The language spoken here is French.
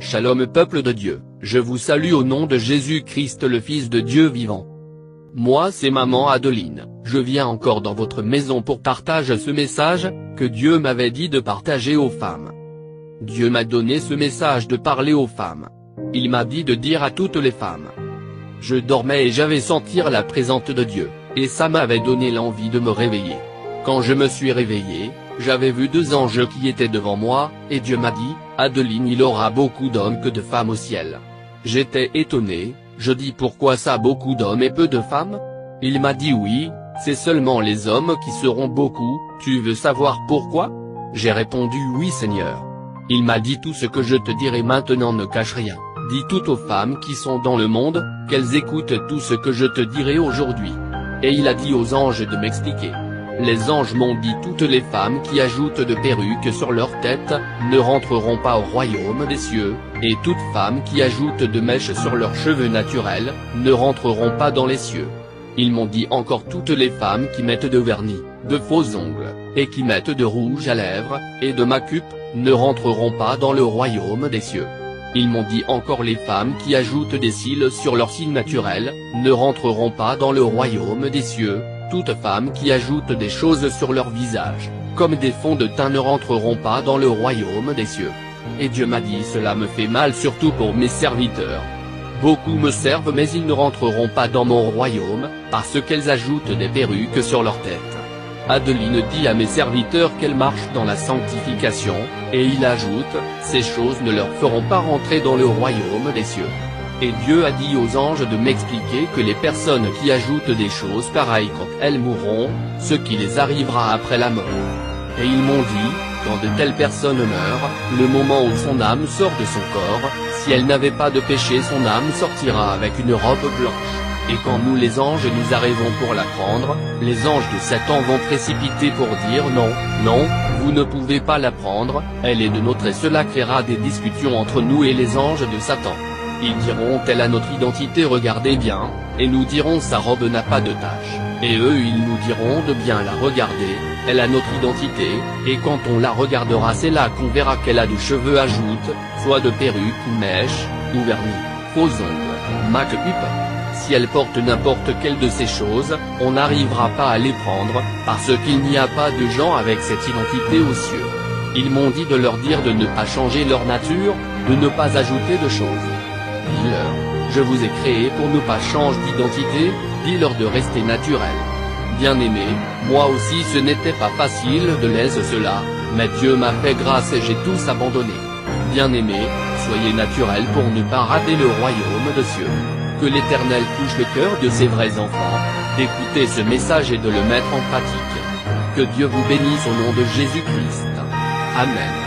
Shalom peuple de Dieu, je vous salue au nom de Jésus-Christ le Fils de Dieu vivant. Moi c'est maman Adeline, je viens encore dans votre maison pour partager ce message, que Dieu m'avait dit de partager aux femmes. Dieu m'a donné ce message de parler aux femmes. Il m'a dit de dire à toutes les femmes. Je dormais et j'avais senti la présence de Dieu, et ça m'avait donné l'envie de me réveiller. Quand je me suis réveillé, j'avais vu 2 anges qui étaient devant moi, et Dieu m'a dit, Adeline il aura beaucoup d'hommes que de femmes au ciel. J'étais étonné, je dis pourquoi ça beaucoup d'hommes et peu de femmes? Il m'a dit oui, c'est seulement les hommes qui seront beaucoup, tu veux savoir pourquoi? J'ai répondu oui Seigneur. Il m'a dit tout ce que je te dirai maintenant ne cache rien, dis tout aux femmes qui sont dans le monde, qu'elles écoutent tout ce que je te dirai aujourd'hui. Et il a dit aux anges de m'expliquer. Les anges m'ont dit toutes les femmes qui ajoutent de perruques sur leur tête, ne rentreront pas au royaume des cieux, et toutes femmes qui ajoutent de mèches sur leurs cheveux naturels, ne rentreront pas dans les cieux. Ils m'ont dit encore toutes les femmes qui mettent de vernis, de faux ongles, et qui mettent de rouge à lèvres, et de make-up, ne rentreront pas dans le royaume des cieux. Ils m'ont dit encore les femmes qui ajoutent des cils sur leurs cils naturels, ne rentreront pas dans le royaume des cieux. Toutes femmes qui ajoutent des choses sur leur visage, comme des fonds de teint ne rentreront pas dans le royaume des cieux. Et Dieu m'a dit cela me fait mal surtout pour mes serviteurs. Beaucoup me servent mais ils ne rentreront pas dans mon royaume, parce qu'elles ajoutent des perruques sur leur tête. Adeline dit à mes serviteurs qu'elles marchent dans la sanctification, et il ajoute, ces choses ne leur feront pas rentrer dans le royaume des cieux. Et Dieu a dit aux anges de m'expliquer que les personnes qui ajoutent des choses pareilles quand elles mourront, ce qui les arrivera après la mort. Et ils m'ont dit, quand de telles personnes meurent, le moment où son âme sort de son corps, si elle n'avait pas de péché son âme sortira avec une robe blanche. Et quand nous les anges nous arrivons pour la prendre, les anges de Satan vont précipiter pour dire non, non, vous ne pouvez pas la prendre, elle est de notre et cela créera des discussions entre nous et les anges de Satan. Ils diront telle a notre identité regardez bien, et nous dirons sa robe n'a pas de tache, et eux ils nous diront de bien la regarder, elle a notre identité, et quand on la regardera c'est là qu'on verra qu'elle a des cheveux ajoute, soit de perruque ou mèche, ou vernis, faux ongles, make-up. Si elle porte n'importe quelle de ces choses, on n'arrivera pas à les prendre, parce qu'il n'y a pas de gens avec cette identité aux cieux. Ils m'ont dit de leur dire de ne pas changer leur nature, de ne pas ajouter de choses. Dis-leur, je vous ai créé pour ne pas changer d'identité, dis-leur de rester naturel. Bien-aimé, moi aussi ce n'était pas facile de laisser cela, mais Dieu m'a fait grâce et j'ai tous abandonné. Bien-aimé, soyez naturel pour ne pas rater le royaume des cieux. Que l'Éternel touche le cœur de ses vrais enfants, d'écouter ce message et de le mettre en pratique. Que Dieu vous bénisse au nom de Jésus-Christ. Amen.